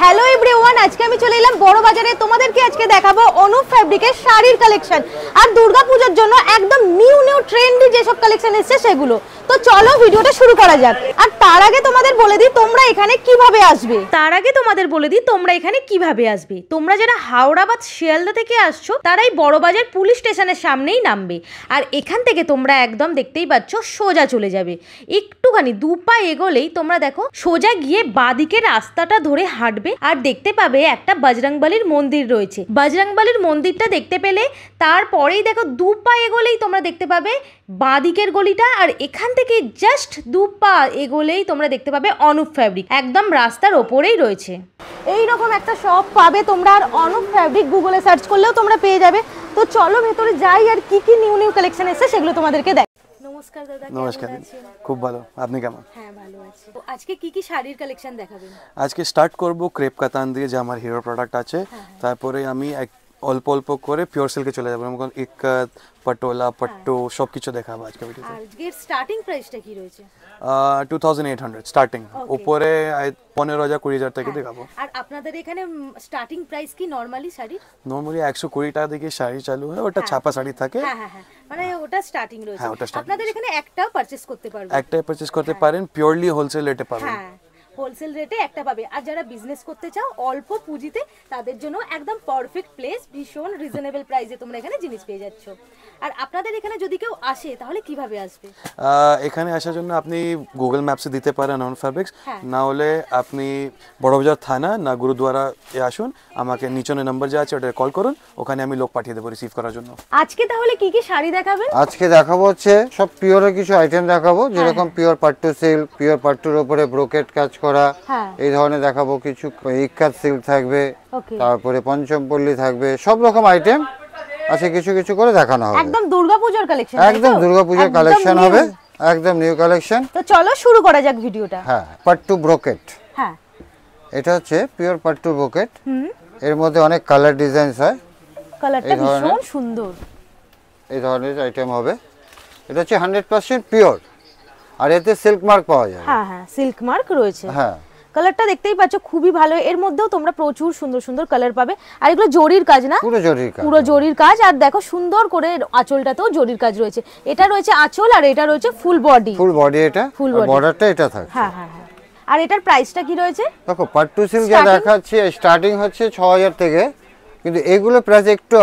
Hello everyone, আজকে আমি চলে এলাম বড় বাজারে। তোমাদেরকে আজকে দেখাবো অনুপ ফ্যাব্রিকের শাড়ির কালেকশন আর দুর্গাপূজার জন্য একদম নিউ ট্রেন্ডি যেসব কালেকশন এসেছে সেগুলো। তো চলো ভিডিওটা শুরু করা যাক। আর তার আগে তোমাদের বলে দিই তোমরা এখানে কিভাবে আসবে। তোমরা যারা হাওড়া বা শিয়ালদা থেকে আসছো তারাই বড় বাজার পুলিশ স্টেশনের সামনেই নামবে। আর এখান থেকে তোমরা একদম দেখতেই পাচ্ছ সোজা চলে যাবে। একটুখানি দু পা এগোলেই তোমরা দেখো সোজা গিয়ে বাঁদিকে রাস্তাটা ধরে হাঁটবে আর দেখতে পাবে একটা বজরংবলীর মন্দির রয়েছে। বজরংবলীর মন্দিরটা দেখতে পেলে তারপরেই দেখো দু পা এগোলেই তোমরা দেখতে পাবে বাঁদিকের গলিটা। আর এখান থেকে জাস্ট দু পা এগোলেই তোমরা দেখতে পাবে অনুপ ফ্যাব্রিক, একদম রাস্তার ওপরেই রয়েছে। এইরকম একটা শপ পাবে তোমরা, আর অনুপ ফ্যাব্রিক গুগলে সার্চ করলেও তোমরা পেয়ে যাবে। তো চলো ভেতরে যাই আর কি কি নিউ কালেকশন এসেছে সেগুলো তোমাদেরকে দেখ। নমস্কার দাদা। নমস্কার, খুব ভালো, আপনি কেমন? হ্যাঁ ভালো আছি। তো আজকে কি কি শাড়ির কালেকশন দেখাবেন? আজকে স্টার্ট করব ক্রেপ কাতান দিয়ে, যে আমার হিরো প্রোডাক্ট আছে। তারপরে আমি অল্প অল্প করে পিওর সিল্কে চলে যাবো, যেমন ইক্কত, পটোলা, পট্টু সবকিছু দেখাবো আজকে ভিডিওতে। আজকের স্টার্টিং প্রাইসটা কি রয়েছে? 2800 স্টার্টিং, উপরে 15,000 20,000 থেকে দেখাবো। আর আপনাদের এখানে স্টার্টিং প্রাইস কি নরমালি শাড়ি? নরমালি 120 টাকা থেকে শাড়ি চালু হয়, ওটা ছাপা শাড়ি থাকে। হ্যাঁ মানে ওটা স্টার্টিং রয়েছে। হ্যাঁ, ওটা স্টার্টিং। আপনাদের এখানে একটাও পারচেজ করতে পারবেন? একটাই পারচেজ করতে পারেন, পিওরলি হোলসেল রেটে পাবেন। হ্যাঁ, হোলসেল রেটে একটা পাবে। আর যারা বিজনেস করতে চাও অল্প পুঁজিতে, তাদের জন্য একদম পারফেক্ট প্লেস, ভীষণ রিজনেবল প্রাইসে তোমরা এখানে জিনিস পেয়ে যাচ্ছ। আর আপনাদের এখানে যদি কেউ আসে তাহলে কিভাবে আসবে? এখানে আসার জন্য আপনি গুগল ম্যাপসে দিতে পারেন অনুপ ফ্যাব্রিক্স, না হলে আপনি বড়বাজার থানা না গুরুদুয়ারা আসুন, আমাকে নিচনে নাম্বার যা আছে ওটা কল করুন, ওখানে আমি লোক পাঠিয়ে দেবো রিসিভ করার জন্য। আজকে তাহলে কি কি শাড়ি দেখাবেন? আজকে দেখাবো হচ্ছে সব পিওরের কিছু আইটেম দেখাবো, যেরকম পিওর পাট্টু সিল্ক, পিওর পাট্টুর উপরে ব্রোকেট কাজ করা, এই ধরনের দেখাবো। কিছু ইক্কাত সিল্ক থাকবে, তারপরে পঞ্চমপল্লী থাকবে, সব রকম আইটেম আছে, কিছু কিছু করে দেখানো হবে। একদম দুর্গাপূজার কালেকশন, একদম দুর্গাপূজার কালেকশন হবে, একদম নিউ কালেকশন। তো চলো শুরু করা যাক ভিডিওটা। হ্যাঁ, পাট্টু ব্রোকেট। হ্যাঁ, এটা হচ্ছে পিওর পাট্টু ব্রোকেট। এর মধ্যে অনেক কালার ডিজাইনস হয়, কালারটা ভীষণ সুন্দর। এই ধরনের আইটেম হবে। এটা হচ্ছে 100% পিওর, আর এতে সিল্ক মার্ক পাওয়া যায়। হ্যাঁ সিল্ক মার্ক রয়েছে। হ্যাঁ, কালারটা দেখতেই পাচ্ছ খুবই ভালো। এর মধ্যেও তোমরা প্রচুর সুন্দর কালার পাবে। আর এগুলো জরির কাজ না? পুরো জরির কাজ। আর দেখো সুন্দর করে আঁচলটাতেও জরির কাজ রয়েছে। এটা রয়েছে আঁচল, আর এটা রয়েছে ফুল বডি। এটা বর্ডারটা এটা থাকে। হ্যাঁ। আর এটার প্রাইসটা কি রয়েছে? দেখো পাট্টু সিল্ক যা দেখাচ্ছি স্টার্টিং হচ্ছে 6000 থেকে, কিন্তু এগুলো প্রাইস একটু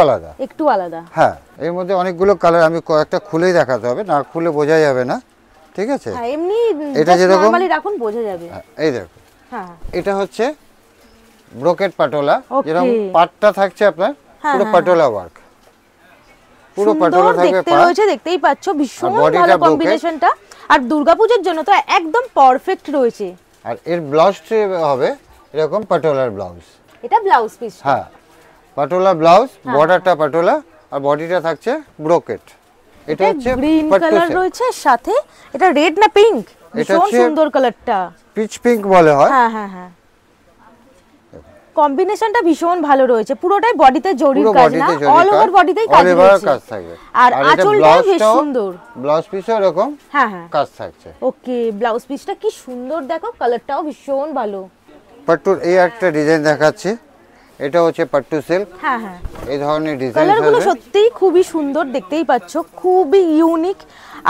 আলাদা। হ্যাঁ, এর মধ্যে অনেকগুলো কালার, আমি কয়েকটা খুলেই দেখাতে হবে, না খুলে বোঝা যাবে না, ঠিক আছে? হ্যাঁ, এমনি এটা যেরকম নরমালি রাখুন বোঝা যাবে। এই দেখো, হ্যাঁ, এটা হচ্ছে ব্রোকেট পাটোলা, যেরকম পাটটা থাকছে আপনার পুরো পাটোলা ওয়ার্ক, পুরো পাটোলা থাকবে দেখতে রয়েছে, দেখতেই পাচ্ছ ভীষণ ভালো কম্বিনেশনটা। আর দুর্গাপূজার জন্য তো একদম পারফেক্ট রয়েছে। আর এর ব্লাউজটা হবে এরকম পাটোলার ব্লাউজ। এটা ব্লাউজ পিস। হ্যাঁ, পাটোলা ব্লাউজ, বর্ডারটা পাটোলা, আর বডিটা থাকছে ব্রোকেট। এটা হচ্ছে গ্রিন কালার রয়েছে, সাথে এটা রেড না পিঙ্ক, ভীষণ সুন্দর কালারটা, পিচ পিঙ্ক বলে হয়। হ্যাঁ, কম্বিনেশনটা ভীষণ ভালো রয়েছে। পুরোটাই বডিতে জরির কাজ না, অল ওভার বডিতেই কাজ থাকবে। আর আঁচলটা বেশ সুন্দর, ব্লাউজ পিসও এরকম কাজ থাকছে। ওকে, ব্লাউজ পিসটা কি সুন্দর, দেখো কালারটাও ভীষণ ভালো। পাট্টুর এই একটা ডিজাইন দেখাচ্ছি, এটা হচ্ছে পাট্টু সিল্ক। হ্যাঁ, এই ধরনের ডিজাইন কালারগুলো সত্যিই খুবই সুন্দর, দেখতেই পাচ্ছ খুবই ইউনিক।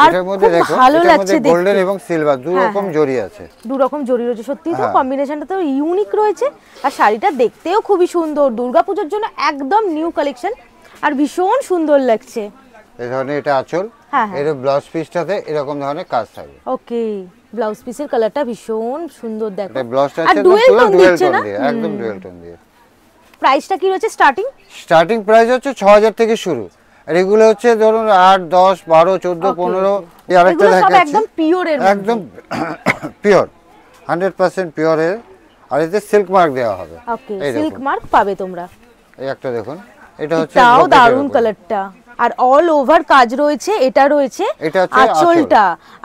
আর এর মধ্যে দেখো, ভালো লাগছে দেখতে। গোল্ডেন এবং সিলভার দু রকম জরি আছে, সত্যিই তো কম্বিনেশনটা তো ইউনিক রয়েছে। আর শাড়িটা দেখতেও খুবই সুন্দর, দুর্গাপূজার জন্য একদম নিউ কালেকশন, আর ভীষণ সুন্দর লাগছে। এই ধরনের এটা আঁচল, এর ব্লাউজ পিসটাতে এরকম ধরনের কাজ থাকবে। ওকে, ব্লাউজ পিসের কালারটা ভীষণ সুন্দর, দেখো। এটা ব্লাউজটা আছে ডুয়েল টোন দিচ্ছে না, একদম ডুয়েল টোন দিয়ে। প্রাইসটা কি রয়েছে স্টার্টিং প্রাইস হচ্ছে 6000 থেকে শুরু। আর এগুলো হচ্ছে ধরুন 8 10 12 14 15, এই আরেকটা দেখাচ্ছি একদম পিওরের, একদম পিওর 100% পিওরের। আর এতে সিল্ক মার্ক দেওয়া হবে। ওকে, সিল্ক মার্ক পাবে তোমরা। এই একটা দেখুন, এটা হচ্ছে তাও দারুণ কালারটা, আর অল ওভার কাজ রয়েছে। এটা রয়েছে আঁচলটা,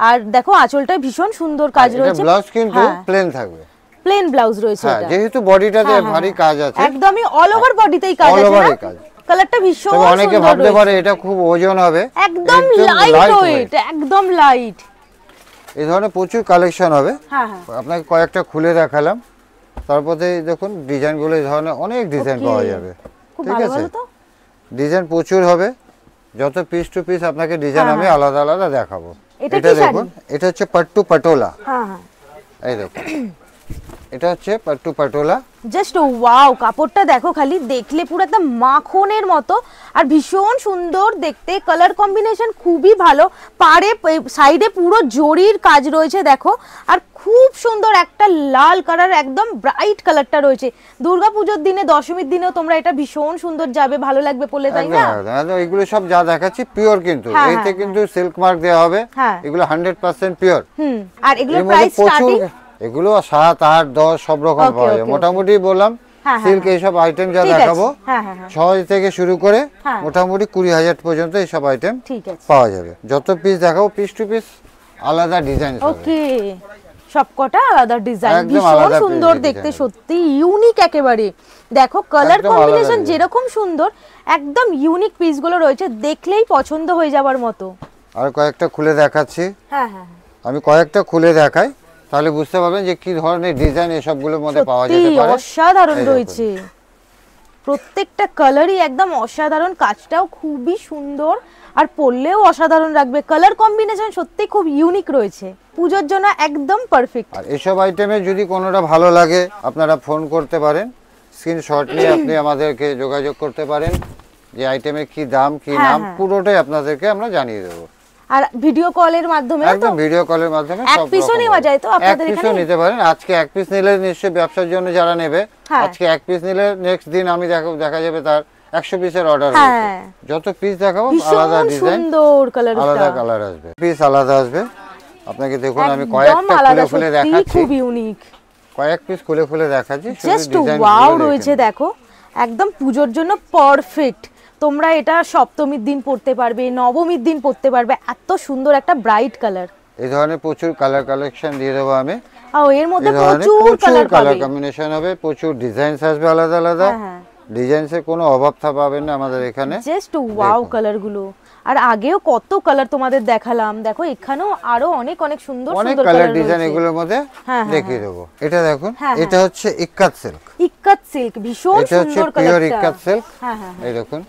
আর দেখো আঁচলটা ভীষণ সুন্দর কাজ রয়েছে। এটা ব্লাউজ কিন্তু প্লেন থাকবে, প্লেন ব্লাউজ রয়েছে। এটা যেহেতু বডিটাতে ভারী কাজ আছে, একদমই অল ওভার বডিতেই কাজ আছে। কালারটা ভীষণ সুন্দর। অনেকে ভাবতে পারে এটা খুব ওজন হবে, একদম লাইট ওয়েট, একদম লাইট। এই ধরনের প্রচুর কালেকশন হবে। আপনাকে কয়েকটা খুলে দেখালাম। তারপরে দেখুন ডিজাইনগুলো এই ধরনের অনেক ডিজাইন Okay. পাওয়া যাবে, খুব ঠিক ভালো আছে? ভালো তো। ডিজাইন প্রচুর হবে, যত পিস টু পিস আপনাকে ডিজাইন আমি আলাদা আলাদা দেখাবো। এটা এটা কি শাড়ি? দেখুন, এটা হচ্ছে পাট্টু পাটোলা, হ্যাঁ হ্যাঁ, এই দেখুন এটা হচ্ছে পাট্টু পাটোলা। জাস্ট ওয়াও, কাপড়টা দেখো খালি, দেখলে পুরো একদম মাখনের মতো আর ভীষণ সুন্দর দেখতে, কালার কম্বিনেশন খুবই ভালো, পাড়ে সাইডে পুরো জরির কাজ রয়েছে দেখো, আর খুব সুন্দর একটা লাল কালার, একদম ব্রাইট কালারটা রয়েছে। দুর্গাপূজার দিনে, দশমীর দিনেও তোমরা এটা ভীষণ সুন্দর যাবে, ভালো লাগবে পরলে, তাই না? একদম এগুলো সব যা দেখাচ্ছি পিওর, কিন্তু হ্যাঁ, এতে হ্যাঁ, কিন্তু সিল্ক মার্ক দেওয়া হবে, হ্যাঁ। এগুলো 100% পিওর। আর এগুলোর এর মধ্যে প্রাইস স্টার্টিং? এগুলো 7, 8, 10 সব রকম Okay, পাওয়া okay, যায়। okay. মোটামুটি বললাম হ্যাঁ, সিল্ক এইসব আইটেম যা ঠিক আছে। দেখাবো হ্যাঁ, হ্যাঁ, হ্যাঁ। 6 থেকে শুরু করে হ্যাঁ। মোটামুটি 20,000 পর্যন্ত এইসব আইটেম ঠিক আছে, পাওয়া যাবে। যত পিস দেখাবো পিস টু পিস আলাদা ডিজাইন হবে। ওকে, সবকটা আলাদা ডিজাইন, একদম ভীষণ আলাদা সুন্দর design দেখতে, হবে। সত্যি ইউনিক একেবারে। দেখো কালার একদম আলাদা কম্বিনেশন design। যেরকম সুন্দর, একদম ইউনিক পিসগুলো রয়েছে, দেখলেই পছন্দ হয়ে যাবার মতো। আর কয়েকটা খুলে দেখাচ্ছি, হ্যাঁ হ্যাঁ, আমি কয়েকটা খুলে দেখাই, তাহলে বুঝতে পারবেন যে কি ধরনের ডিজাইন এসবগুলোর মধ্যে পাওয়া সত্যি যেতে পারে। অসাধারণ এই দেখুন। রয়েছে, প্রত্যেকটা কালারই একদম অসাধারণ, কাজটাও খুবই সুন্দর, আর পরলেও অসাধারণ লাগবে। কালার কম্বিনেশন সত্যি খুব ইউনিক রয়েছে, পুজোর জন্য একদম পারফেক্ট। আর এসব আইটেমে যদি কোনোটা ভালো লাগে আপনারা ফোন করতে পারেন, স্ক্রিনশট নিয়ে আপনি আমাদেরকে যোগাযোগ করতে পারেন, যে আইটেমের কি দাম কি হ্যাঁ, নাম হ্যাঁ। পুরোটাই আপনাদেরকে আমরা জানিয়ে দেবো। আর ভিডিও কলের মাধ্যমে তো একদম ভিডিও কলের মাধ্যমে এক সব পিসও রকম নেওয়া হবে। যায় তো আপনাদের এক পিসও এখানে? নিতে পারেন। আজকে এক পিস নিলে নিশ্চয়ই ব্যবসার জন্য যারা নেবে, হ্যাঁ। আজকে এক পিস নিলে নেক্সট দিন আমি দেখা যাবে তার 100 পিসের অর্ডার হ্যাঁ। হয়েছে। যত পিস দেখাবো ভীষণ আলাদা ডিজাইন, সুন্দর কালারটা, আলাদা কালার আসবে, পিস আলাদা আসবে। আপনাকে দেখুন আমি একদম কয়েকটা আলাদা, খুলে খুলে সত্যি দেখাচ্ছি, খুব ইউনিক। কয়েক পিস খুলে খুলে দেখাচ্ছি, শুধু জাস্ট ডিজাইন ওয়াও রয়েছে দেখো, একদম পুজোর জন্য পারফেক্ট। তোমরা এটা সপ্তমীর দিন পরতে পারবে, নবমীর দিন পরতে পারবে, এত সুন্দর একটা ব্রাইট কালার। এই ধরনের প্রচুর কালার কালেকশন দিয়ে দেবো আমি। আর এর মধ্যে এই ধরনের প্রচুর কালার কালার পাবে। কম্বিনেশন হবে, প্রচুর ডিজাইনস আসবে আলাদা আলাদা। হ্যাঁ। ডিজাইনসের কোনো অভাব পাবেন না আমাদের এখানে। জাস্ট ওয়াও কালার গুলো, আর আগেও কত কালার তোমাদের দেখালাম, দেখো এখানেও আরো অনেক অনেক সুন্দর অনেক সুন্দর কালার কালার ডিজাইন রয়েছে। এগুলোর মধ্যে হ্যাঁ, দেখিয়ে দেবো। এটা দেখুন, হ্যাঁ, এটা হচ্ছে ইক্কাত সিল্ক, ইক্কাত সিল্ক, ভীষণ এটা হচ্ছে সুন্দর পিওর কালারটা। ইক্কাত সিল্ক। হ্যাঁ হ্যাঁ, এই দেখুন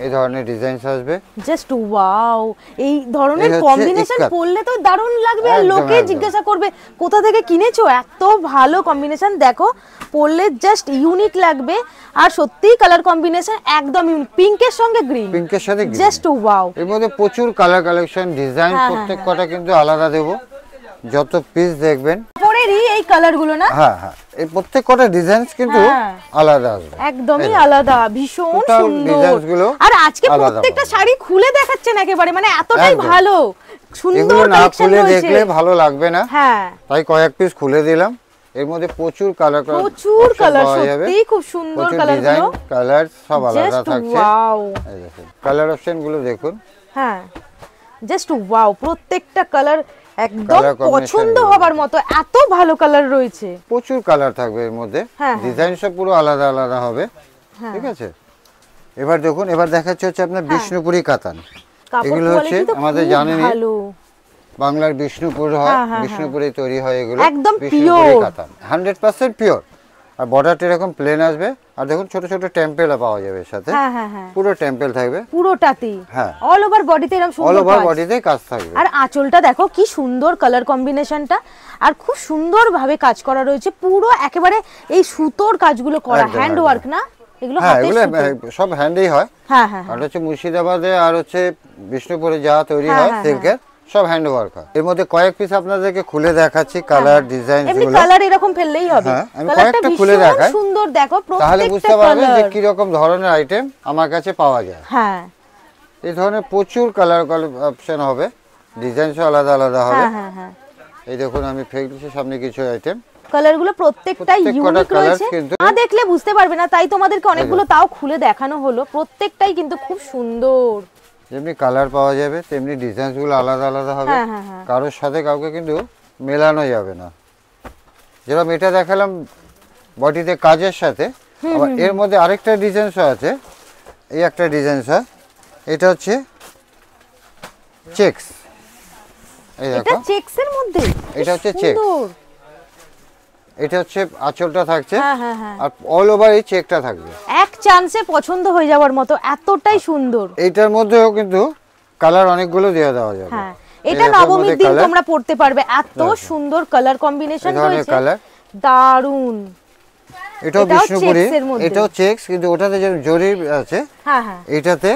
এই ধরনের ডিজাইনস আসবে। জাস্ট ওয়াও, এই ধরনের এই হচ্ছে কম্বিনেশন ইক্কাত। পরলে তো দারুণ লাগবে, আর একদম, লোকে একদম। জিজ্ঞাসা করবে কোথা থেকে কিনেছো, এত ভালো কম্বিনেশন। দেখো পরলে জাস্ট ইউনিক লাগবে, আর সত্যিই কালার কম্বিনেশন একদম ইউনিক, পিঙ্কের সঙ্গে গ্রিন, পিঙ্কের সাথে green। Just wow. এর মধ্যে প্রচুর কালার কালেকশন ডিজাইন, হ্যাঁ, প্রত্যেক কটা কিন্তু আলাদা দেবো। যত পিস দেখবেন, পরেরই এই কালার গুলো না, হ্যাঁ হ্যাঁ, এই প্রত্যেক কটা ডিজাইনস কিন্তু হ্যাঁ। আলাদা আসবে। একদমই আলাদা, ভীষণ Total সুন্দর। designs গুলো আর আজকে আলাদা প্রত্যেকটা পাবে। শাড়ি খুলে দেখাচ্ছেন একেবারে, মানে এতটাই একদম। ভালো সুন্দর এগুলো না কালেকশন খুলে রয়েছে। দেখলে ভালো লাগবে না, হ্যাঁ, তাই কয়েক পিস খুলে দিলাম। এর মধ্যে প্রচুর কালার প্রচুর কালার, সত্যি খুব সুন্দর কালার ডিজাইন, গুলো, কালার সব আলাদা জাস্ট থাকছে। ওয়াও। এই দেখুন কালার অপশন গুলো দেখুন, হ্যাঁ, জাস্ট ওয়াও, প্রত্যেকটা কালার একদম Colour combination পছন্দ গুলো। হবার মতো, এত ভালো কালার রয়েছে। প্রচুর কালার থাকবে এর মধ্যে, হ্যাঁ, ডিজাইন সব পুরো আলাদা আলাদা হবে। হ্যাঁ। ঠিক আছে, এবার দেখুন, এবার দেখাচ্ছে হচ্ছে আপনার বিষ্ণুপুরি কাতান। কাপড় এগুলো হচ্ছে কোয়ালিটি তো আমাদের খুব জানেনই ভালো, বাংলার বিষ্ণুপুর হয়, হ্যাঁ, হ্যাঁ, বিষ্ণুপুরে তৈরি হয় এগুলো, একদম বিষ্ণুপুরি pure। কাতান 100% পিওর। আর বর্ডারটা এরকম প্লেন আসবে, আর দেখুন ছোট ছোট টেম্পেল পাওয়া যাবে এর সাথে, হ্যাঁ হ্যাঁ হ্যাঁ, পুরো টেম্পেল থাকবে, পুরোটাতেই হ্যাঁ। অল ওভার বডিতে এরকম অল সুন্দর ওভার কাজ। বডিতে কাজ থাকবে। আর আঁচলটা দেখো কি সুন্দর কালার কম্বিনেশনটা, আর খুব সুন্দর ভাবে কাজ করা রয়েছে, পুরো একেবারে এই সুতোর কাজগুলো করা, একদম, হ্যান্ড একদম। ওয়ার্ক না এগুলো, হ্যাঁ, হাতের এগুলো সুতো। সব হ্যান্ডেই হয়। হ্যাঁ হ্যাঁ আর হচ্ছে মুর্শিদাবাদে আর হচ্ছে বিষ্ণুপুরে যা তৈরি হ্যাঁ, হয় হ্যাঁ, সিল্কের, সব হ্যান্ড ওয়ার্ক হয়। এর মধ্যে কয়েক পিস আপনাদেরকে খুলে দেখাচ্ছি, কালার ডিজাইন এমনি গুলো, কালার এরকম ফেললেই হবে। হ্যাঁ, আমি কালারটা কয়েকটা খুলে ভীষণ দেখাই, সুন্দর, দেখো তাহলে বুঝতে প্রত্যেকটা পারবেন যে কালার। কি রকম ধরনের আইটেম আমার কাছে পাওয়া যায়। হ্যাঁ এই ধরনের প্রচুর কালার অপশন হবে, ডিজাইন সব আলাদা আলাদা হবে। হ্যাঁ হ্যাঁ হ্যাঁ, এই দেখুন আমি ফেলছি সামনে কিছু আইটেম, কালারগুলো প্রত্যেকটা প্রত্যেক কটা ইউনিক colours রয়েছে, কিন্তু- না দেখলে বুঝতে পারবে না, তাই তোমাদেরকে অনেকগুলো তাও খুলে দেখানো হলো, প্রত্যেকটাই কিন্তু খুব সুন্দর। যেমনি কালার পাওয়া যাবে তেমনি ডিজাইন গুলো আলাদা আলাদা হবে, হ্যাঁ হ্যাঁ হ্যাঁ, কারোর সাথে কাউকে কিন্তু মেলানো যাবে না। যেরকম এটা দেখালাম বডিতে কাজের সাথে, আবার এর মধ্যে আরেকটা ডিজাইনস আছে, এই একটা ডিজাইনস হয়, এটা হচ্ছে চেকস। এই এটা দেখো চেকসের মধ্যে, এটা হচ্ছে কি checks। সুন্দর। এটা হচ্ছে আঁচলটা থাকছে, আর অল ওভার এই চেকটা থাকবে, এক চান্সে পছন্দ হয়ে যাওয়ার মতো, এতটাই সুন্দর। এইটার মধ্যেও কিন্তু কালার অনেকগুলো দেওয়া যাবে। হ্যাঁ, এটা নবমীর দিন তোমরা পড়তে পারবে, এত সুন্দর কালার কম্বিনেশন রয়েছে, দারুন। এটাও বিষ্ণুপুরি, এটাও চেকস, কিন্তু ওটাতে যে জরি আছে, হ্যাঁ হ্যাঁ, এটাতে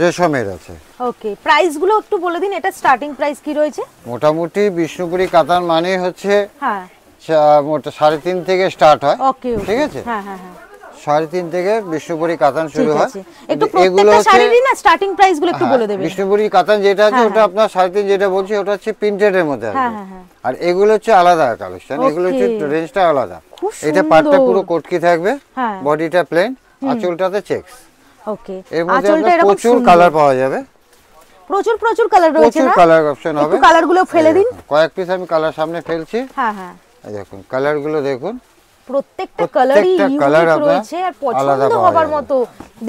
রেশমের আছে। ওকে, প্রাইস গুলো একটু বলে দিন, এটা স্টার্টিং প্রাইস কি রয়েছে? মোটামুটি বিষ্ণুপুরি কাতান মানে হচ্ছে হ্যাঁ 3.5 থেকে স্টার্ট হয়। ওকে, ঠিক আছে, হ্যাঁ হ্যাঁ হ্যাঁ, 3.5 থেকে বিষ্ণুপুরি কাতান শুরু হয়। একটু প্রত্যেকটা শাড়িরই না স্টার্টিং প্রাইস গুলো একটু বলে দেবেন। বিষ্ণুপুরি কাতান যেটা আছে ওটা আপনার 3.5 যেটা বলছি ওটা হচ্ছে প্রিন্টেড এর মধ্যে আছে, আর এগুলো হচ্ছে আলাদা কালেকশন, এগুলো হচ্ছে রেঞ্জটা আলাদা। এটা পাটটা পুরো কটকি থাকবে, বডিটা প্লেন, আঁচলটাতে চেকস। ওকে, এর মধ্যে প্রচুর কালার পাওয়া যাবে, প্রচুর প্রচুর কালার রয়েছে, প্রচুর কালার অপশন হবে। একটু কালারগুলো ফেলে দিন, কয়েক পিস আমি কালার সামনে ফেলছি। হ্যাঁ হ্যাঁ, এই দেখুন কালারগুলো দেখুন, প্রত্যেকটা কালারই ইউনিক রয়েছে আর পছন্দ হবার মতো,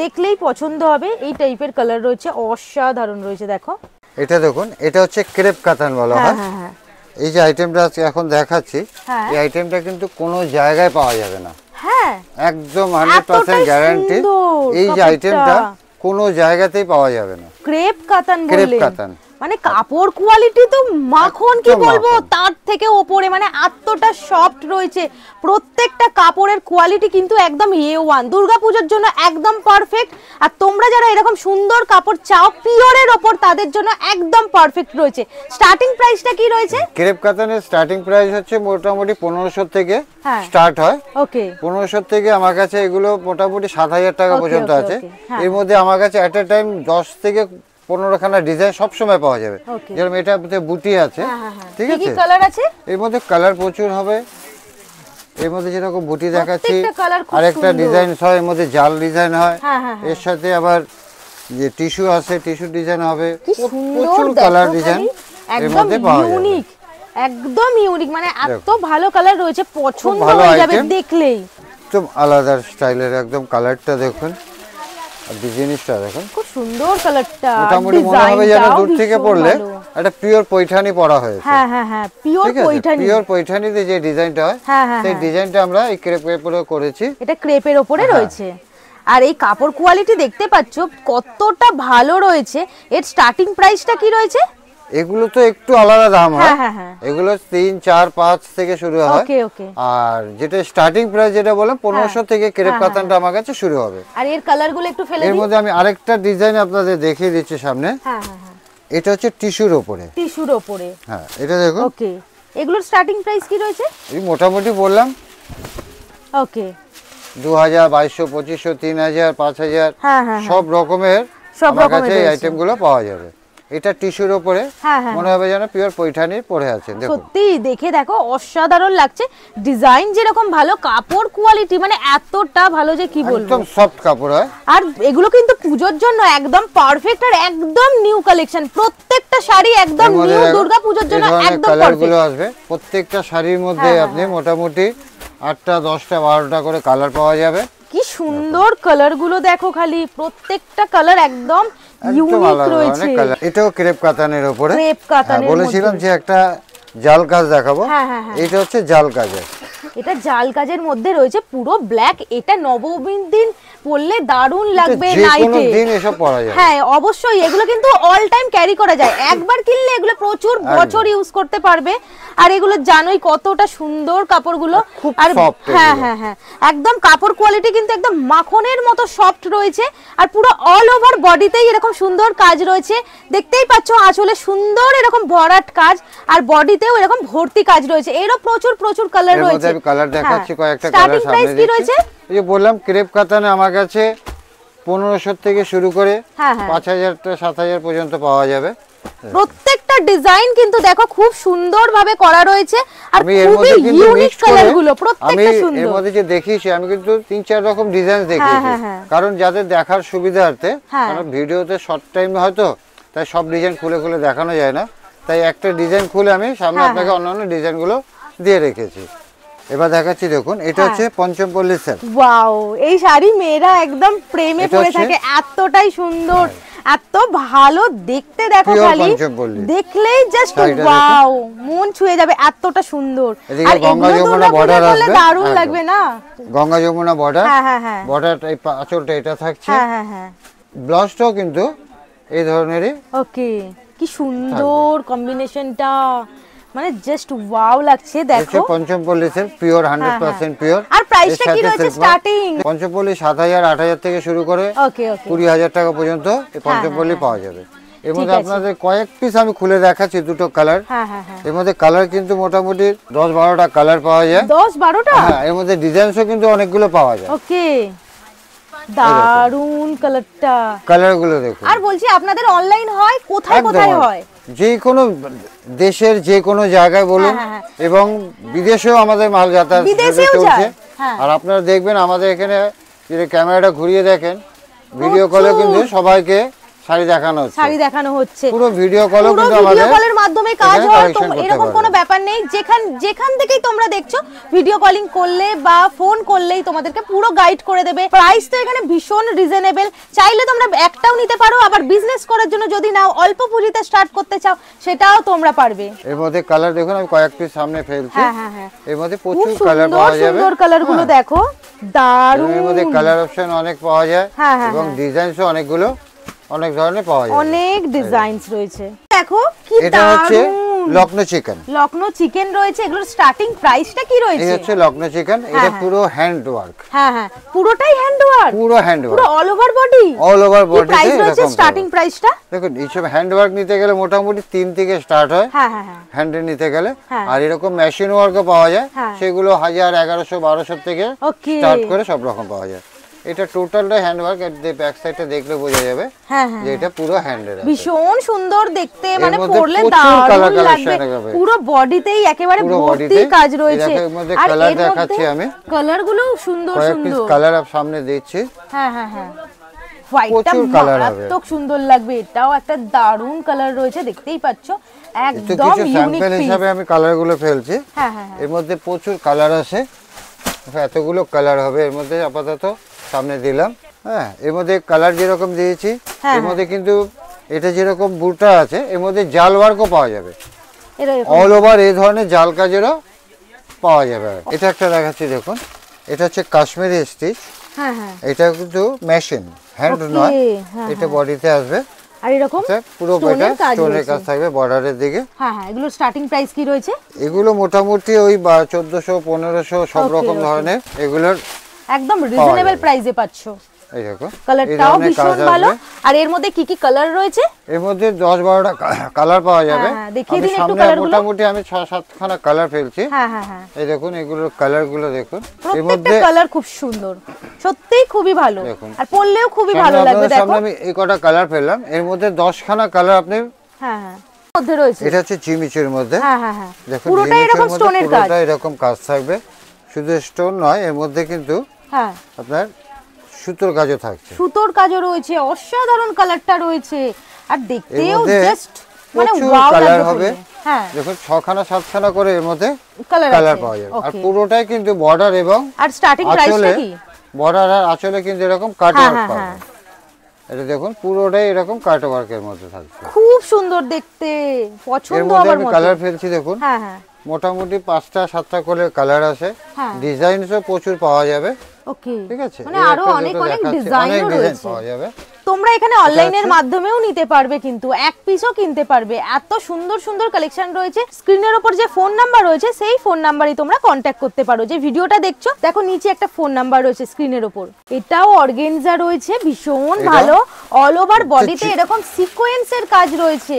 দেখলেই পছন্দ হবে এই টাইপের কালার রয়েছে, অসাধারণ রয়েছে। দেখো এটা দেখুন, এটা হচ্ছে ক্রেপ কাতান বলা হয়। হ্যাঁ হ্যাঁ, এই যে আইটেমটা এখন দেখাচ্ছি, এই আইটেমটা কিন্তু কোনো জায়গায় পাওয়া যাবে না। হ্যাঁ, একদম 100% গ্যারান্টি। এই যে আইটেমটা কোনো জায়গাতেই পাওয়া যাবে না। ক্রেপ কাতান বললেন, ক্রেপ কাতান মানে কাপড় কোয়ালিটি তো মাখন, কি বলবো, তার থেকে ওপরে, মানে এতটা সফট রয়েছে, প্রত্যেকটা কাপড়ের কোয়ালিটি কিন্তু একদম A1, দুর্গাপূজার জন্য একদম পারফেক্ট। আর তোমরা যারা এরকম সুন্দর কাপড় চাও পিওরের ওপর, তাদের জন্য একদম পারফেক্ট রয়েছে। স্টার্টিং প্রাইসটা কি রয়েছে? ক্রেপ কাতানের স্টার্টিং প্রাইস হচ্ছে মোটামুটি 1500 থেকে স্টার্ট হয়। ওকে, 1500 থেকে আমার কাছে এগুলো মোটামুটি 7000 টাকা পর্যন্ত আছে। এর মধ্যে আমার কাছে এট এ টাইম 10 থেকে 15 খানা ডিজাইন সব সময় পাওয়া যাবে। যেরকম এটাতে বুটি আছে, ঠিক আছে, কি কালার আছে এর মধ্যে, কালার প্রচুর হবে। এর মধ্যে যেরকম বুটি দেখাচ্ছি, আরেকটা ডিজাইন হয়, এর মধ্যে জাল ডিজাইন হয়, এর সাথে আবার যে টিস্যু আছে, টিস্যু ডিজাইন হবে, প্রচুর কালার ডিজাইন এর মধ্যে পাওয়া যাবে, একদম ইউনিক, মানে এত ভালো কালার রয়েছে, পছন্দ হয়ে যাবে দেখলেই। একদম আলাদা স্টাইলের, একদম কালারটা দেখুন, ডিজাইনটা দেখুন, খুব সুন্দর কালারটা, মোটামুটি মনে হবে যেন দূর থেকে পড়লে এটা পিওর পৈঠানি পরা হয়েছে। হ্যাঁ হ্যাঁ হ্যাঁ, পিওর পৈঠানি, পিওর পৈঠানিতে যে ডিজাইনটা হয়, সেই ডিজাইনটা আমরা এই ক্রেপের উপরে করেছি। এটা ক্রেপের উপরে রয়েছে, আর এই কাপড় কোয়ালিটি দেখতে পাচ্ছ কতটা ভালো রয়েছে। এর স্টার্টিং প্রাইসটা কি রয়েছে? এগুলো তো একটু আলাদা দাম হয়, এগুলো 3, 4, 5 থেকে শুরু হয়। আর যেটা স্টার্টিং প্রাইস যেটা বললাম 1500 থেকে ক্রেপ কাতানটা আমার কাছে শুরু হবে। আর এর কালারগুলো একটু ফেলে দিন। এর মধ্যে আমি আরেকটা ডিজাইন আপনাদের দেখিয়ে দিচ্ছি সামনে। এটা হচ্ছে টিস্যুর উপরে, টিস্যুর উপরে, হ্যাঁ এটা দেখুন। ওকে, এগুলোর স্টার্টিং প্রাইস কি রয়েছে? এই মোটামুটি বললাম, ওকে, 2000, 2200, 2500, 3000, 5000 সব রকমের আমার কাছে এই আইটেমগুলো পাওয়া যাবে। এটা টিস্যুর উপরে, মনে হবে যেন পিওর পৈঠানি পরে আছে। দেখুন, সত্যি দেখে দেখো অসাধারণ লাগছে, ডিজাইন যেরকম ভালো, কাপড় কোয়ালিটি মানে এতটা ভালো যে কি বলবো, একদম সফট কাপড় হয়। আর এগুলো কিন্তু পূজোর জন্য একদম পারফেক্ট, আর একদম নিউ কালেকশন, প্রত্যেকটা শাড়ি একদম নিউ, দুর্গা পূজোর জন্য একদম কালারগুলো আসবে। প্রত্যেকটা শাড়ির মধ্যে আপনি মোটামুটি 8টা, 10টা, 12টা করে কালার পাওয়া যাবে। কি সুন্দর কালারগুলো দেখো, খালি প্রত্যেকটা কালার একদম ইউনিক রয়েছে। এটাও ক্রেপ কাতানের উপরে, ক্রেপ কাতানের, বলেছিলাম যে একটা জাল কাজ দেখাবো, এটা হচ্ছে জাল কাজের, এটা জাল কাজের মধ্যে রয়েছে, পুরো ব্ল্যাক। এটা নবমীর দিন পরলে দারুণ লাগবে নাইটে, দিন এসব পরা যায়। হ্যাঁ অবশ্যই, এগুলো কিন্তু অল টাইম ক্যারি করা যায়, একবার কিনলে এগুলো প্রচুর বছর ইউজ করতে পারবে। আর এগুলো জানোই কতটা সুন্দর কাপড়গুলো, আর হ্যাঁ হ্যাঁ হ্যাঁ, একদম কাপড় কোয়ালিটি কিন্তু একদম মাখনের মতো সফট রয়েছে, আর পুরো অল ওভার বডিতেই এরকম সুন্দর কাজ রয়েছে। দেখতেই পাচ্ছ আঁচলে সুন্দর এরকম ভরাট কাজ, আর বডিতেও এরকম ভর্তি কাজ রয়েছে। এরও প্রচুর প্রচুর কালার রয়েছে। আমি কালার দেখাচ্ছি, কয়েকটা কালার সামনে কি রয়েছে। এই যে বললাম ক্রেপ কাতানে আমার কাছে 1500 থেকে শুরু করে 5000 টা 7000 পর্যন্ত পাওয়া যাবে। প্রত্যেকটা ডিজাইন কিন্তু দেখো খুব সুন্দরভাবে করা রয়েছে, আর খুবই ইউনিক কালারগুলো, প্রত্যেকটা সুন্দর। এর মধ্যে যে দেখিয়েছি আমি কিন্তু 3-4 রকম ডিজাইন দেখিয়েছি, কারণ যাদের দেখার সুবিধার্থে, কারণ ভিডিওতে শর্ট টাইম হয়তো, তাই সব ডিজাইন খুলে খুলে দেখানো যায় না, তাই একটা ডিজাইন খুলে আমি সামনে আপনাকে অন্যান্য ডিজাইনগুলো দিয়ে রেখেছি। এবার দেখাচ্ছি, দেখুন এটা হচ্ছে পঞ্চমপল্লী সেট। ওয়াও, এই শাড়ি মেয়েরা একদম প্রেমে পড়ে থাকে, এতটাই সুন্দর। এত ভালো দেখতে, দেখো খালি দেখলেই জাস্ট ওয়াও, মন ছুঁয়ে যাবে, এতটা সুন্দর। আর গঙ্গা যমুনা বর্ডার আসবে, দারুণ লাগবে না? গঙ্গা যমুনা বর্ডার, হ্যাঁ হ্যাঁ হ্যাঁ, বর্ডার এই আঁচলটা এটা থাকছে। হ্যাঁ হ্যাঁ হ্যাঁ, ব্লাউজটাও কিন্তু এই ধরনেরই। ওকে, কি সুন্দর কম্বিনেশনটা, মানে জাস্ট ওয়াও লাগছে। দেখো পঞ্চমপল্লীর পিওর 100% পিওর। আর প্রাইসটা কি রয়েছে স্টার্টিং? পঞ্চমপল্লী 7000 8000 থেকে শুরু করে ওকে ওকে 20000 টাকা পর্যন্ত এই পঞ্চমপল্লী পাওয়া যাবে। এর মধ্যে আপনাদের কয়েক পিস আমি খুলে দেখাচ্ছি, দুটো কালার। হ্যাঁ হ্যাঁ হ্যাঁ, এর মধ্যে কালার কিন্তু মোটামুটি 10-12টা কালার পাওয়া যায়। 10-12টা? হ্যাঁ, এর মধ্যে ডিজাইনসও কিন্তু অনেকগুলো পাওয়া যায়। ওকে, দারুন কালারটা, কালারগুলো দেখুন। আর বলছি আপনাদের অনলাইন হয় কোথায় কোথায় হয়? যে কোনো দেশের যে কোনো জায়গায় বলুন, এবং বিদেশেও আমাদের মাল যাতায়াত চলছে। আর আপনারা দেখবেন আমাদের এখানে যদি ক্যামেরাটা ঘুরিয়ে দেখেন, ভিডিও কলে কিন্তু সবাইকে শাড়ি দেখানো হচ্ছে, পুরো ভিডিও কলে কিন্তু আমাদের ভিডিও কলের মাধ্যমে কাজ হয়। তো এরকম কোনো ব্যাপার নেই, যেখান থেকেই তোমরা দেখছো ভিডিও কলিং করলে বা ফোন করলেই তোমাদেরকে পুরো গাইড করে দেবে। প্রাইস তো এখানে ভীষণ রিজনেবল, চাইলে তোমরা একটাও নিতে পারো, আবার বিজনেস করার জন্য যদি নাও অল্প পুঁজিতে স্টার্ট করতে চাও সেটাও তোমরা পারবে। এর মধ্যে কালার দেখুন, আমি কয়েক পিস সামনে ফেলছি। হ্যাঁ হ্যাঁ হ্যাঁ, এর মধ্যে প্রচুর কালার পাওয়া যাবে, সুন্দর কালারগুলো দেখো, দারুণ। এর মধ্যে কালার অপশন অনেক পাওয়া যায় এবং ডিজাইনসও অনেকগুলো অনেক ধরনের পাওয়া যায়, অনেক ডিজাইনস রয়েছে। দেখো কি দারুণ, এটা হচ্ছে লখনৌ চিকেন। লখনৌ চিকেন রয়েছে, এগুলোর স্টার্টিং প্রাইসটা কি রয়েছে? এই হচ্ছে লখনৌ চিকেন, এটা পুরো হ্যান্ড ওয়ার্ক। হ্যাঁ হ্যাঁ, পুরোটাই হ্যান্ড ওয়ার্ক, পুরো হ্যান্ড ওয়ার্ক, পুরো all over body. All over body price রয়েছে স্টার্টিং প্রাইসটা? দেখুন, এইসব হ্যান্ড ওয়ার্ক নিতে গেলে মোটামুটি 3 থেকে স্টার্ট হয়। হ্যাঁ হ্যাঁ হ্যাঁ, হ্যান্ডে নিতে গেলে। আর এরকম মেশিন ওয়ার্কও পাওয়া যায়, সেগুলো 1000 1100 1200 থেকে স্টার্ট করে সব রকম পাওয়া যায়। এটা টোটালটা হ্যান্ড ওয়ার্ক, এর ব্যাক সাইডটা দেখলে বোঝা যাবে যে এটা পুরো হ্যান্ডের আছে। ভীষণ সুন্দর দেখতে, মানে পরলে দারুণ লাগবে, পুরো বডিতেই একেবারে ভর্তি কাজ রয়েছে। আর কালার দেখাচ্ছি আমি, কালারগুলো সুন্দর সুন্দর কালার আপ সামনে দিচ্ছি। হ্যাঁ হ্যাঁ হ্যাঁ, হোয়াইটটা মারাত্মক সুন্দর লাগবে, এটাও একটা দারুণ কালার রয়েছে, দেখতেই পাচ্ছো একদম ইউনিক পিস হিসাবে আমি কালারগুলো ফেলছি। হ্যাঁ হ্যাঁ, এর মধ্যে প্রচুর কালার আছে, এতগুলো কালার হবে। এর মধ্যে আপাতত সামনে দিলাম। হ্যাঁ, এর মধ্যে কালার যেরকম দিয়েছি, এর মধ্যে কিন্তু এটা যেরকম বুটা আছে, এর মধ্যে জাল ওয়ার্কও পাওয়া যাবে, অল ওভার এই ধরনের জাল কাজেরও পাওয়া যাবে। এটা একটা দেখাচ্ছি, দেখুন, এটা হচ্ছে কাশ্মীরি স্টিচ। হ্যাঁ হ্যাঁ, এটা কিন্তু মেশিন, হ্যান্ড নয়, এটা বডিতে আসবে। আর এরকম পুরো স্টোনের কাজ থাকবে বর্ডারের দিকে। হ্যাঁ হ্যাঁ, এগুলো স্টার্টিং প্রাইস কি রয়েছে? এগুলো মোটামুটি ওই 1400 1500 সব রকম ধরনের, এগুলোর একদম রিজনেবল প্রাইসে পাচ্ছো। এই দেখো, কালারটাও ভীষণ ভালো। আর এর মধ্যে কি কি কালার রয়েছে? এর মধ্যে 10-12টা কালার পাওয়া যাবে। দেখিয়ে দিন একটু কালারগুলো। মোটামুটি আমি 6-7 খানা কালার ফেলছি। হ্যাঁ হ্যাঁ হ্যাঁ, এই দেখুন, এগুলোর কালারগুলো দেখুন, এর মধ্যে কালার খুব সুন্দর, সত্যিই খুবই ভালো, আর পরলেও খুবই ভালো লাগবে। দেখো, আমি এই কটা কালার ফেললাম, এর মধ্যে 10 খানা কালার আপনি হ্যাঁ হ্যাঁ মধ্যে রয়েছে। এটা হচ্ছে জিমিচুর মধ্যে। হ্যাঁ হ্যাঁ হ্যাঁ, দেখুন, পুরোটাই এরকম স্টোনের কাজ, পুরোটাই এরকম কাজ থাকবে, শুধু স্টোন নয়, এর মধ্যে কিন্তু হ্যাঁ আপনার সুতোর কাজও থাকছে, সুতোর কাজও রয়েছে, অসাধারণ কালারটা রয়েছে, আর দেখতেও জাস্ট মানে ওয়াও কালার হবে। হ্যাঁ, দেখুন, 6খানা 7খানা করে এর মধ্যে কালার পাওয়া যাবে। আর পুরোটাই কিন্তু বর্ডার এবং আর স্টার্টিং প্রাইসটা কি? বর্ডার আর আঁচলে কিন্তু এরকম কাট ওয়ার্ক পাবেন। এটা দেখুন, পুরোটাই এরকম কাট ওয়ার্কের মধ্যে থাকবে, খুব সুন্দর দেখতে, পছন্দ আমার মতো। কালার ফেলছি, দেখুন, হ্যাঁ হ্যাঁ, মোটামুটি 5টা 7টা করে কালার আছে, ডিজাইনসও প্রচুর পাওয়া যাবে। ওকে, ঠিক আছে, মানে আরো অনেক ডিজাইন রয়েছে, পাওয়া যাবে। তোমরা এখানে অনলাইনের মাধ্যমেও নিতে পারবে, কিন্তু এক পিসও কিনতে পারবে। এত সুন্দর সুন্দর কালেকশন রয়েছে। স্ক্রিনের উপর যে ফোন নাম্বার রয়েছে সেই ফোন নাম্বারই তোমরা কন্ট্যাক্ট করতে পারো। যে ভিডিওটা দেখছো, দেখো নিচে একটা ফোন নাম্বার রয়েছে স্ক্রিনের উপর। এটাও অর্গানজা রয়েছে, ভীষণ ভালো, অল ওভার বডিতে এরকম সিকোয়েন্সের কাজ রয়েছে,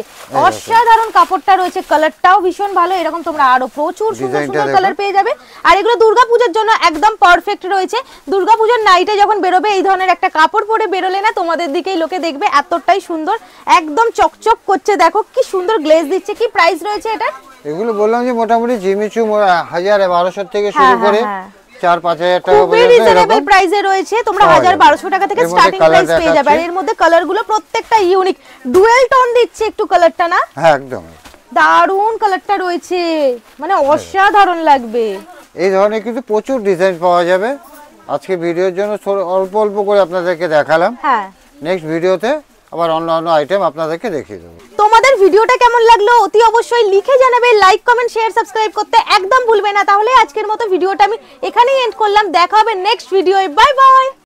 অসাধারণ কাপড়টা রয়েছে, কালারটাও ভীষণ ভালো। এরকম তোমরা আরো প্রচুর সুন্দর সুন্দর কালার পেয়ে যাবে। আর এগুলো দুর্গাপূজার জন্য একদম পারফেক্ট রয়েছে। দুর্গাপূজার নাইটে যখন বেরোবে এই ধরনের একটা কাপড় পরে বেরোলে না, তোমাদের দিকেই লোকে দেখবে, এতটাই সুন্দর, একদম চকচক করছে। দেখো কি সুন্দর গ্লেজ দিচ্ছে। কি প্রাইস রয়েছে এটা? এগুলো বললাম যে মোটামুটি জিমিচু 1000-1200 থেকে শুরু করে 4-5000 টাকা পর্যন্ত রিজনেবল প্রাইসে রয়েছে। তোমরা 1000-1200 টাকা থেকে স্টার্টিং প্রাইস পেয়ে যাবে। আর এর মধ্যে কালারগুলো প্রত্যেকটা ইউনিক, ডুয়েল টোন দিচ্ছে একটু কালারটা না? হ্যাঁ, একদম দারুণ কালারটা রয়েছে, মানে অসাধারণ লাগবে। এই ধরনের কিন্তু প্রচুর ডিজাইন পাওয়া যাবে। আজকে ভিডিওর জন্য অল্প অল্প করে আপনাদেরকে দেখালাম। হ্যাঁ, নেক্সট ভিডিওতে আবার অন্যান্য আইটেম আপনাদেরকে দেখিয়ে দেবো। তোমাদের ভিডিওটা কেমন লাগলো অতি অবশ্যই লিখে জানাবে, লাইক কমেন্ট শেয়ার সাবস্ক্রাইব করতে একদম ভুলবে না। তাহলে আজকের মতো ভিডিওটা আমি এখানেই এন্ড করলাম, দেখা হবে নেক্সট ভিডিওয়ে, বাই বাই।